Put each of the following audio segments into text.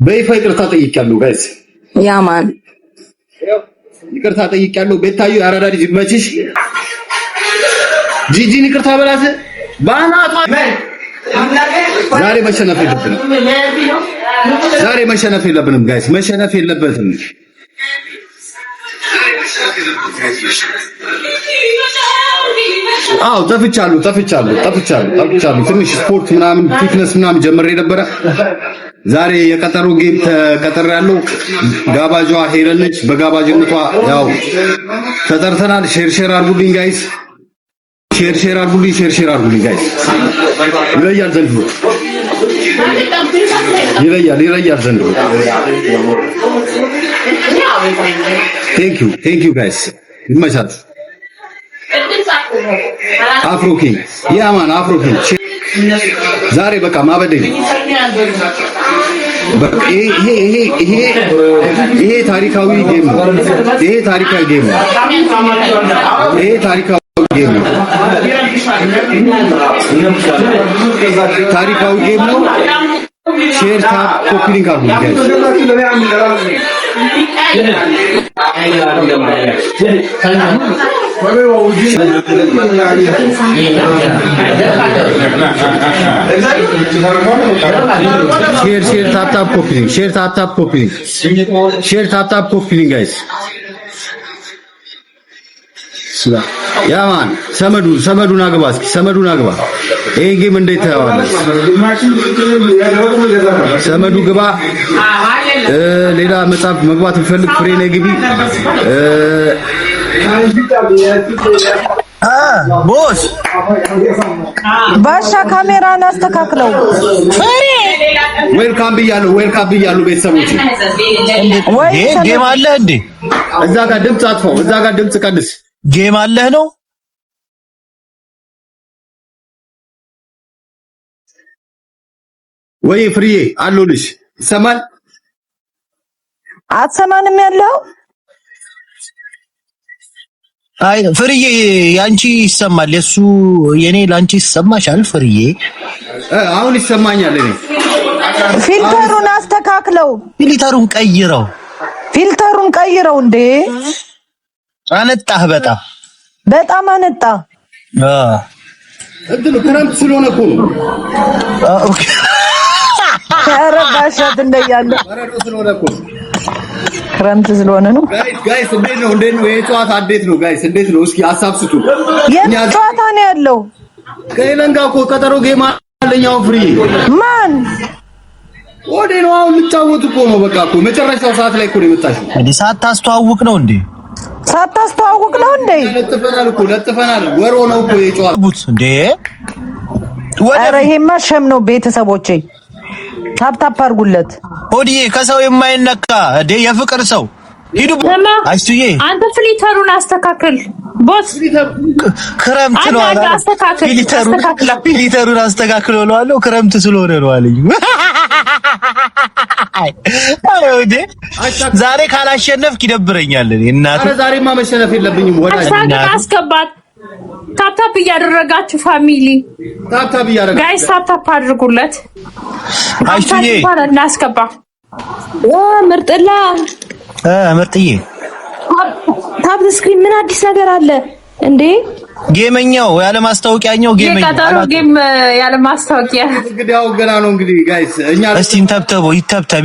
በይፋ ይቅርታ ጠይቄያለሁ ጋይስ። ያማን ይቅርታ ጠይቄያለሁ። ቤታዩ አራዳ ልጅ መችሽ ጂጂን ይቅርታ በላት ባናቷ። ዛሬ መሸነፍ የለብንም ጋይስ፣ መሸነፍ የለበትም። አዎ ጠፍቻለሁ። ትንሽ ስፖርት ምናምን ፊትነስ ምናምን ጀምሬ ነበረ። ዛሬ የቀጠሮ ጌም ተቀጥሬያለሁ። ጋባጇ ሄለን ነች። በጋባዥነቷ ያው ተጠርተናል። ሼር አድርጉልኝ ጋይስ፣ ሼር አድርጉልኝ ጋይስ። ይለያል ዘንድሮ ይለያል ዘንድሮ። ቴንክ ዩ ጋይስ፣ ይመቻችሁ። አፍሮኪንግ ያማን አፍሮኪንግ ዛሬ በቃ ማበዴ በቃ ይሄ ታሪካዊ ጌም ነው። ይሄ ታሪካዊ ጌም ነው። ታሪካዊ ጌም ነው። ሼር ታፕ ኮፒ ሊንክ አድርጉ ጋይስ። ሼር ታፕ ኮፒ ሊንክ፣ ሼር ታፕ ኮፒ ሊንክ ጋይስ። ያማን ሰመዱን አግባ እስኪ፣ ሰመዱን አግባ። ይሄ ጌም እንዴት ታያዋለህ? ሰመዱ ግባ። ሌላ መጽሐፍ መግባት እንፈልግ። ፍሬ ነህ ግቢ። ቦስ ባሻ ካሜራን አስተካክለው። ዌልካም ብያለሁ ቤተሰቦች። ይሄ ጌም አለ እንዴ? እዛ ጋር ድምጽ አጥፋው፣ እዛ ጋር ድምጽ ቀንስ። ጌም አለህ ነው ወይ? ፍሪዬ አለሁልሽ። ይሰማል? አትሰማንም ያለው? አይ ፍሪዬ ያንቺ ይሰማል፣ የሱ የኔ ላንቺ ይሰማሻል? ፍሪዬ አሁን ይሰማኛል። እኔ ፊልተሩን አስተካክለው፣ ፊልተሩን ቀይረው። እንዴ አነጣህ፣ በጣም አነጣ። እንትኑ ክረምት ስለሆነ እኮ ነው። ኦኬ ኧረ ባሻት እንደያለ በረዶ ስለሆነ እኮ ነው። ክረምት ስለሆነ ነው። ጋይስ እንዴት ነው ይሄ ጨዋታ? እንዴት ነው ጋይስ? እንዴት ነው? እስኪ ሀሳብ ስጡ። ጨዋታ ነው ያለው። ከሄለን ጋር እኮ ቀጠሮ ጌም አለኛው። ፍሪ ማን ወዴ ነው አሁን? ልጫወት እኮ ነው። በቃ እኮ መጨረሻው ሰዓት ላይ እኮ ነው የመጣሽው። እንዴ ሳታስተዋውቅ ነው እንዴ? ለጥፈናል። ወሮ ነው እኮ የጨዋታ እንዴ። ኧረ ይሄማ ሸም ነው። ቤተሰቦቼ ታፕ አድርጉለት። ሆዲዬ ከሰው የማይነካ እንዴ የፍቅር ሰው ሂዱ። አይሱዬ አንተ ፍሊተሩን አስተካክል ቦስ። ክረምት ነው አለ። ፊልተሩን አስተካክል ብለዋለሁ። ክረምት ስለሆነ ነው አለኝ። አይወዴ ዛሬ ካላሸነፍክ ይደብረኛል። እናት ዛሬማ መሸነፍ የለብኝም። ወዳጅ አስገባት። ታፕ እያደረጋችሁ ፋሚሊ ጋይስ ታፕ አድርጉለት። አይሱዬ እናስገባ። ምርጥዬ ታፕ ስክሪን ምን አዲስ ነገር አለ እንዴ? ጌመኛው ያለ ማስታወቂያኛው የቀጠሮ ጌም ያለ ማስታወቂያ እንግዲህ ያው ገና ነው እንግዲህ ጋይስ። እኛ እስቲ እንተብተቦ ይተብተብ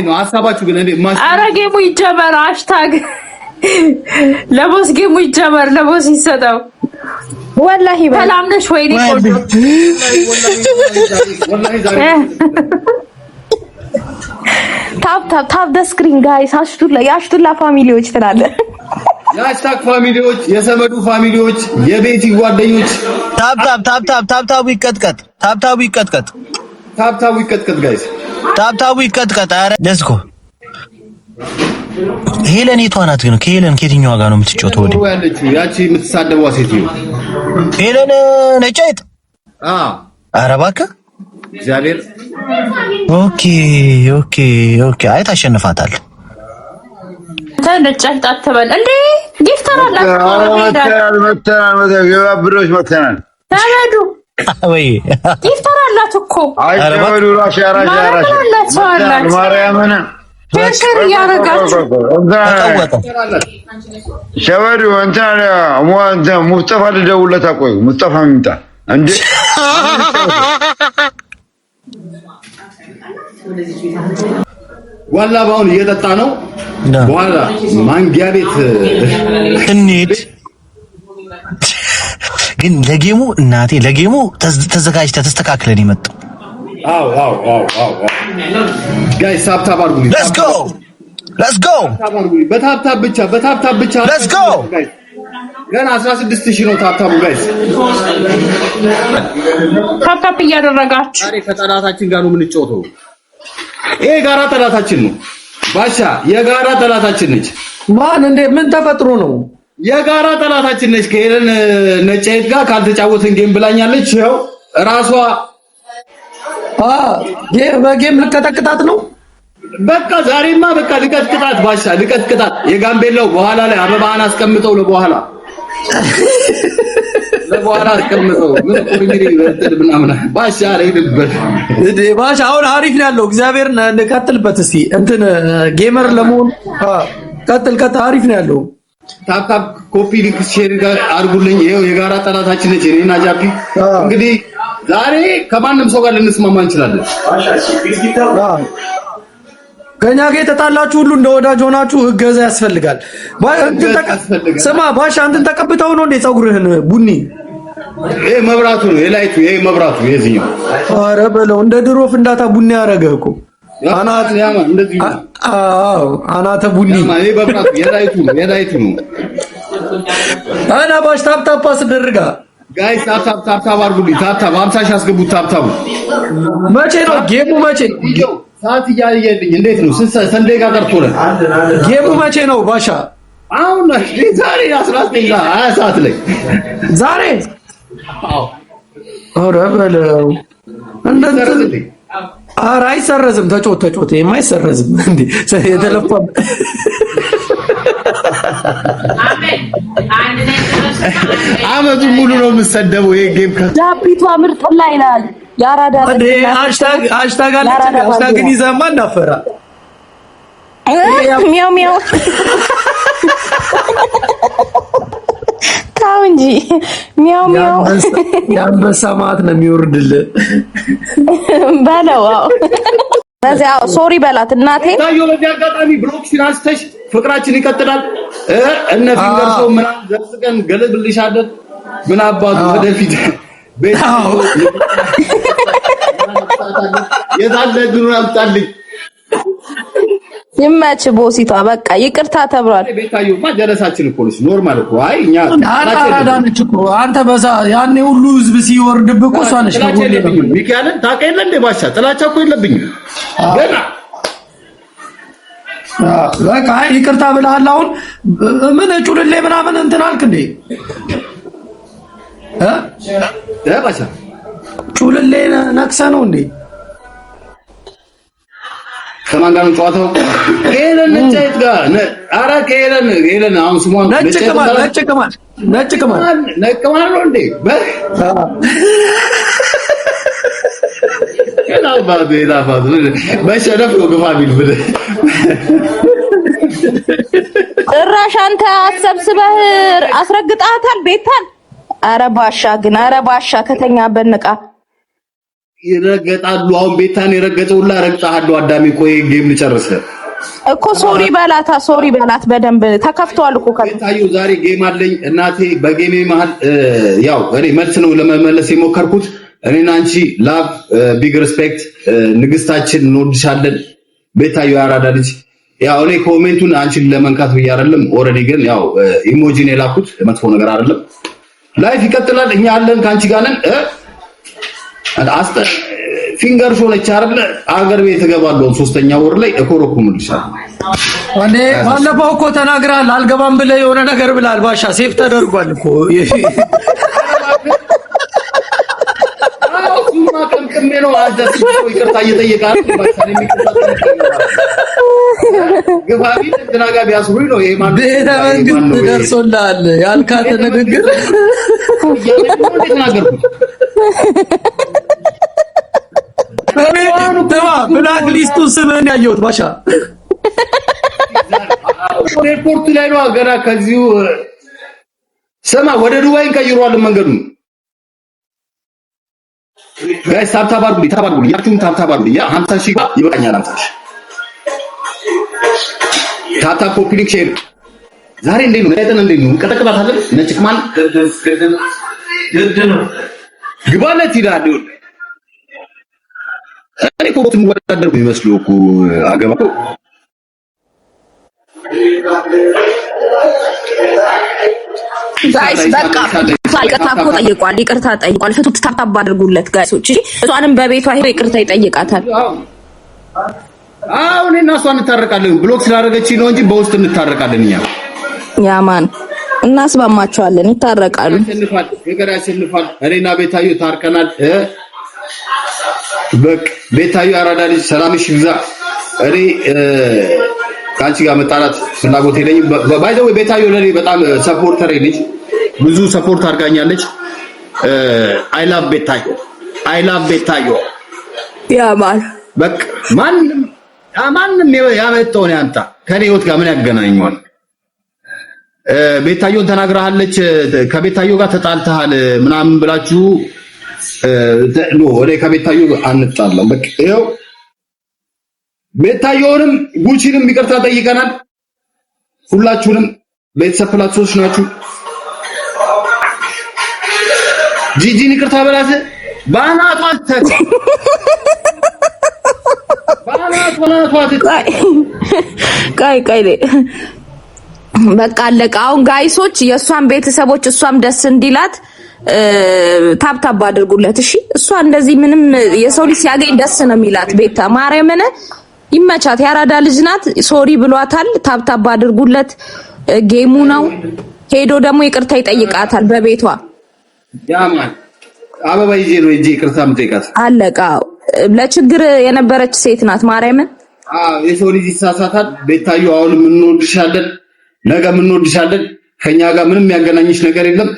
ነው ሀሳባችሁ ግን እንዴ? ኧረ ጌሙ ይጀመር። ሃሽታግ ለቦስ ጌሙ ይጀመር። ለቦስ ይሰጠው። ወላሂ ሰላም ነሽ ወይ? ቆንጆ ታፕ ደ ስክሪን ጋይስ። የአሽቱላ ፋሚሊዎች ትላለ። የሃሽታግ ፋሚሊዎች፣ የሰመዱ ፋሚሊዎች፣ የቤቲ ጓደኞች ታፕታቡ ይቀጥቀጥ ጋይስ። ታፕታቡ ይቀጥቀጥ። ኧረ ለስኮ ሄለን የቷ ናት ግን? ከየትኛዋ ጋር ነው የምትጫወተው? ወዲህ ያለችው ያቺ የምትሳደበው ሴትዮ ሄለን ነጫይት። ኧረ እባክህ እግዚአብሔር። ኦኬ አይ ታሸንፋታል። ነጫይት አትበል እንዴ። ጊፍተር አላት። መተናል። ተመዱ ወይ ይፍጠር አላት እኮ አይደሉ ራሽ ማርያምን ፍቅር ያረጋችሁ ሸበዱ እንትን ሙስጠፋ ልደውልለት ቆይ ሙስጠፋ ምንጣ እንዴ ዋላ ባውን እየጠጣ ነው በኋላ ማንጊያ ቤት እንሂድ ግን ለጌሙ እናቴ ለጌሙ ተዘጋጅተን ይመጣው አው ጋይስ ታፕታፕ አድርጉ let's go በታፕታፕ ብቻ let's go ገና 16000 ነው ታፕታፑ ጋይስ ታፕታፕ እያደረጋችሁ ዛሬ ከጠላታችን ጋር ነው የምንጫወተው ይሄ ጋራ ጠላታችን ነው ባሻ የጋራ ጠላታችን ነች ማን እንዴ ምን ተፈጥሮ ነው የጋራ ጠላታችን ነች ከሄለን ነጨት ጋር ካልተጫወተን ጌም ብላኛለች ይኸው ራሷ በጌም ልቀጠቅጣት ነው በቃ ዛሬማ በቃ ልቀጥቅጣት ባሻ ልቀጥቅጣት የጋምቤላው በኋላ ላይ አበባን አስቀምጠው ለበኋላ አስቀምጠው ምን ቁርሚሪ ወጥል ምናምን ባሻ አይደልበት እንዴ ባሻ አሁን አሪፍ ነው ያለው እግዚአብሔር እንቀጥልበት እስቲ እንትን ጌመር ለመሆን ቀጥል አሪፍ ነው ያለው ታፕታፕ ኮፒ ሊንክ ሼር አድርጉልኝ ይሄው የጋራ ጠላታችን ነች እኔና ጃፒ እንግዲህ ዛሬ ከማንም ሰው ጋር ልንስማማ እንችላለን ከኛ ጋር የተጣላችሁ ሁሉ እንደ ወዳጅ ሆናችሁ እገዛ ያስፈልጋል ስማ ባሻ አንተን ተቀብተው ነው እንደ ጸጉርህን ቡኒ ይሄ መብራቱ ነው የላይቱ ይሄ መብራቱ የዚህኛው ኧረ በለው እንደ ድሮ ፍንዳታ ቡኒ ያረገህ እኮ አናት ያማ እንደዚህ አናተ ቡኒ ይሄ መብራቱ የላይቱ ነው አና ባሽ ታፕታፕ አስደርጋ ጋይስ ታፕታፕ አድርጉልኝ ታፕታፕ 50 ሺህ አስገቡት ታፕታፕ መቼ ነው ጌሙ መቼ ሰዓት እያየልኝ እንዴት ነው ሰንዴ ጋር ቀርቶለ ጌሙ መቼ ነው ባሻ አሁን ዛሬ 19 ሰዓት ላይ ዛሬ ኧረ በለው እንደዚህ ኧረ አይሰረዝም ተጮት የማይሰረዝም እንዴ የተለፋ አመቱ ሙሉ ነው የምሰደበው ይሄ ጌም ዳቢቷ ምርጥ ላይ ይላል ያራዳ እንዴ ሃሽታግ አለ ሃሽታግን ይዘማ እናፈራ ሚያው ታው እንጂ ሚያው ያንበሳ ማት ነው የሚወርድልህ በለው በዛው ሶሪ በላት እናቴ ታዮ በዚህ አጋጣሚ ብሎክሽን አስተሽ ፍቅራችን ይቀጥላል እነ ፊንገር ሰው ምናምን ዘርዝቀን ገለብልሻለን ምን አባቱ ወደፊት ቤታው የዛለ ድሩን አምጣልኝ ይመች ቦሲቷ በቃ ይቅርታ ተብሏል ቤታዩማ ጀለሳችን እኮ ነው ኖርማል እኮ አይ እኛ አራዳነች እኮ አንተ በዛ ያኔ ሁሉ ህዝብ ሲወርድብህ እኮ እሷ ነች ሚካኤልን ታውቀኝ እንደ ባሻ ጥላቻ እኮ የለብኝም ገና በቃ ይቅርታ ብለሃል አሁን ምን ጩልሌ ምናምን እንትን አልክ እንዴ ባሻ ጩልሌ ነክሰ ነው እንዴ ከማን ጋር ነው ጨዋታው ሄለን ነጭት ጋር አራ ሄለን አሁን ስሟን ነጭ ቅማል ነው እንዴ ላባዱ በሸነፍ ነው ግፋ ቢል ብለህ ጭራሽ አንተ አትሰብስበህ አስረግጣታል ቤታን ኧረ ባሻ ከተኛበት ንቃ ይረገጣሉ አሁን ቤታን የረገጠውላ ረግጣሃሉ አዳሚ ቆይ ጌም ልጨርስ እኮ ሶሪ በላት በደንብ ተከፍቷል እኮ ቤታዩ ዛሬ ጌም አለኝ እናቴ በጌሜ መሃል ያው እኔ መልስ ነው ለመመለስ የሞከርኩት እኔና አንቺ ላቭ ቢግ ሪስፔክት ንግስታችን እንወድሻለን ቤታዩ ያራዳ ልጅ ያው እኔ ኮሜንቱን አንቺን ለመንካት ብዬ አይደለም ኦሬዲ ግን ያው ኢሞጂን የላኩት መጥፎ ነገር አይደለም ላይፍ ይቀጥላል እኛ አለን ካንቺ ጋር ነን አስተ ፊንገር ሾነች አይደል አገር ቤት ተገባለው 3ኛ ወር ላይ እኮረኩምልሻል አንዴ ባለፈው እኮ ተናግራል አልገባም ብለህ የሆነ ነገር ብላል ባሻ ሴፍ ተደርጓል እኮ ነው አዘዝ ይቅርታ እየጠየቃል ባሻ የሚከታተል ግፋቢ እንትና ጋር ቢያስሩኝ ነው። ይሄ ማን ቤተ መንግስት ደርሶልሃል ያልካት ንግግር ብላክ ሊስቱ ስምህን ያየሁት ባሻ ኤርፖርት ላይ ነው ገና ከዚሁ ስማ ወደ ዱባይ ቀይሯል መንገዱን ጋይስ ታብታባሩ ያችሁም ታብታባሩ ያ 50 ሺህ ይበቃኛል 50 ሺህ ታታ ኮፒሊክ ሼር ዛሬ እንዴት ነው ለይተን እንዴት ነው እንቀጠቅጣታለን ነጭክማን ግድ ነው ግባለት ይላል እኔ እኮ ቦትም ወዳደር ይመስሉ እኮ አገባው ጋይስ በቃ ይቅርታ እኮ ጠይቋል ይቅርታ ጠይቋል ፍቱት ታብታብ አድርጉለት ጋይሶች እሷንም በቤቷ ሄዶ ይቅርታ ይጠይቃታል አሁን እና እሷ እንታረቃለን ብሎክ ስላደረገች ነው እንጂ በውስጥ እንታረቃለን እኛ ያማን እናስባማቸዋለን ይታረቃሉ ነገር ያሸንፋል እኔና ቤታዩ ታርቀናል በቃ ቤታዩ አራዳ ልጅ ሰላምሽ ይብዛ እኔ ካንቺ ጋር መጣላት ፍላጎት የለኝም ባይዘው ቤታዩ ለኔ በጣም ሰፖርተር ነች ብዙ ሰፖርት አድርጋኛለች አይ ላቭ ቤታዩ ያማን በቃ ማንም ያመጣው ነው ያንተ ከኔ ህይወት ጋር ምን ያገናኘዋል ቤታዩን ተናግራለች ከቤታዩ ጋር ተጣልተሃል ምናምን ብላችሁ ወደ ከቤታዩ አንጣላም በቃ ይኸው ቤታዩንም ጉቺንም ይቅርታ ጠይቀናል ሁላችሁንም ቤተሰብ ፕላትፎርሞች ናችሁ ጂጂን ይቅርታ በላት ባናቷት ቀይ በቃ አለቀ አሁን ጋይሶች የሷን ቤተሰቦች እሷም ደስ እንዲላት ታብታብ አድርጉለት እሺ እሷ እንደዚህ ምንም የሰው ልጅ ሲያገኝ ደስ ነው የሚላት ቤታ ማርያምን ይመቻት ያራዳ ልጅ ናት ሶሪ ብሏታል ታብታብ አድርጉለት ጌሙ ነው ሄዶ ደግሞ ይቅርታ ይጠይቃታል በቤቷ ያማን አበባ ይዤ ነው እንጂ ይቅርታ የምጠይቃት አለቃ ለችግር የነበረች ሴት ናት ማርያምን የሰው ልጅ ይሳሳታል ቤታዩ አሁን እንወድሻለን ነገ እንወድሻለን ከኛ ጋር ምንም ያገናኝሽ ነገር የለም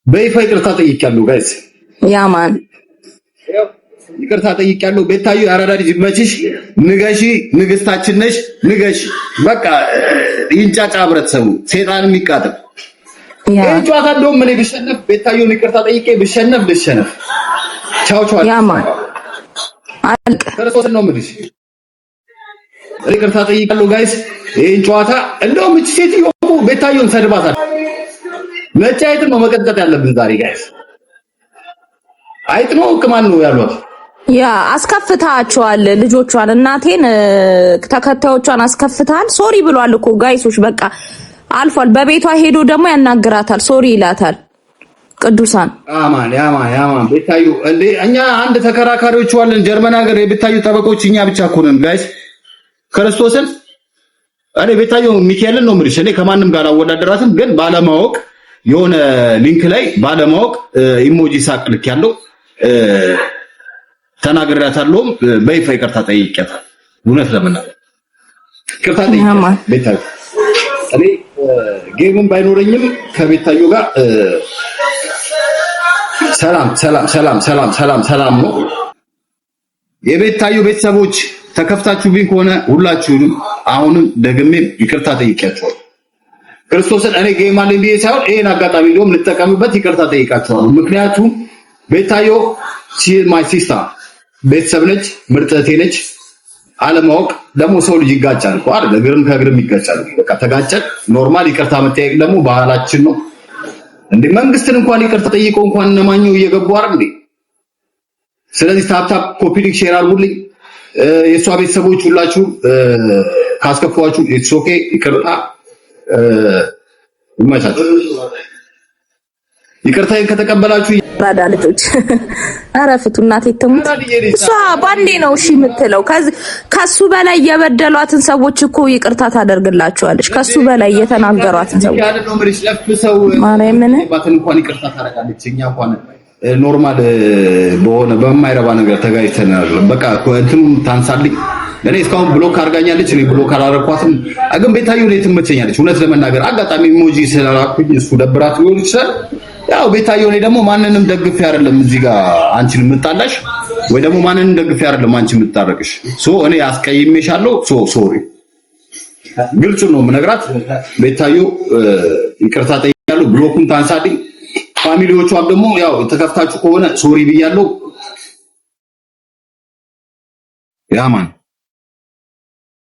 በይፋ ይቅርታ ጠይቂያለሁ ጋይስ ያማን ይቅርታ ጠይቂያለሁ ቤታዩ ያራዳ ልጅ መችሽ ንገሺ ንግስታችን ነሽ ንገሺ በቃ ይንጫጫ ህብረተሰቡ ሰይጣንም ይቃጠል ጨዋታ እንደውም ምን ቢሸነፍ ቤታዩን ይቅርታ ጠይቄ ቢሸነፍ ልሸነፍ ቻው ያማን አልቀ ክርስቶስ ነው ምንሽ ይቅርታ ጠይቃለሁ ጋይስ ይሄን ጨዋታ እንደውም እቺ ሴትዮ ቤታዩን ሰድባታል መጫየት ነው መቀጥቀጥ ያለብን ዛሬ ጋይስ አይጥ ነው ከማን ነው ያሏት ያ አስከፍታቸዋል ልጆቿን እናቴን ተከታዮቿን አስከፍታል ሶሪ ብሏል እኮ ጋይሶች በቃ አልፏል በቤቷ ሄዶ ደግሞ ያናግራታል ሶሪ ይላታል ቅዱሳን ያማን ቤታዩ እንዴ እኛ አንድ ተከራካሪዎች ዋለን ጀርመን ሀገር የቤታዩ ጠበቆች እኛ ብቻ እኮ ነን ጋይስ ክርስቶስን እኔ ቤታዩ ሚካኤልን ነው የምልሽ እኔ ከማንም ጋር አወዳደራትም ግን ባለማወቅ የሆነ ሊንክ ላይ ባለማወቅ ኢሞጂ ሳቅልክ ያለው ተናግሬያታለሁ በይፋ ይቅርታ ጠይቄያታለሁ እውነት ለመናገር ይቅርታ ጠይቄያታለሁ ቤታዩ እኔ ጌሙን ባይኖረኝም ከቤታዩ ጋር ሰላም ነው የቤታዩ ቤተሰቦች ተከፍታችሁብኝ ከሆነ ሁላችሁንም አሁንም ደግሜ ይቅርታ ጠይቄያችኋለሁ ክርስቶስን እኔ ጌም አለኝ ብዬ ሳይሆን ይሄን አጋጣሚ ደግሞ ልጠቀምበት ይቅርታ ጠይቃችኋለሁ ምክንያቱም ቤታዩ ማይ ሲስተር ቤተሰብ ነች ምርጥ እህቴ ነች አለማወቅ ደግሞ ሰው ልጅ ይጋጫል እኮ አይደል እግርም ከእግርም ይጋጫል በቃ ተጋጨን ኖርማል ይቅርታ መጠየቅ ደግሞ ባህላችን ነው እንዴ መንግስትን እንኳን ይቅርታ ጠይቀው እንኳን እነማኘው እየገቡ አይደል እንዴ ስለዚህ ታፕታፕ ኮፒ ሊንክ ሼር አድርጉልኝ የሷ ቤተሰቦች ሁላችሁ ካስከፋችሁ ኢትስ ኦኬ ይቅርታ ይመቻችሁ ይቅርታዬን ከተቀበላችሁ ባዳ ልጆች አረፍቱ እናቴ ተሙት እሷ ባንዴ ነው እሺ የምትለው ከሱ በላይ የበደሏትን ሰዎች እኮ ይቅርታ ታደርግላቸዋለች ከሱ በላይ የተናገሯትን ሰዎች ማርያምን ባትን እንኳን ይቅርታ ታደርጋለች እኛ እንኳን ኖርማል በሆነ በማይረባ ነገር ተጋይተናል በቃ እንትኑም ታንሳልኝ እኔ እስካሁን ብሎክ አድርጋኛለች። እኔ ብሎክ አላረኳትም። ግን ቤታዮ እኔ ትመቸኛለች። እውነት ለመናገር አጋጣሚ ኢሞጂ ስለላኩኝ እሱ ደብራት ሊሆን ይችላል። ያው ቤታዮ እኔ ደግሞ ማንንም ደግፌ አይደለም እዚህ ጋር አንቺን የምጣላሽ ወይ ደግሞ ማንንም ደግፌ አይደለም አንቺን የምታረቅሽ። እኔ አስቀይሜሻለሁ። ሶሪ ግልጽ ነው የምነግራት። ቤታዮ ይቅርታ ጠይቃለሁ። ብሎኩን ታንሳልኝ። ፋሚሊዎቿም ደግሞ ያው ተከፍታችሁ ከሆነ ሶሪ ብያለሁ። ያማን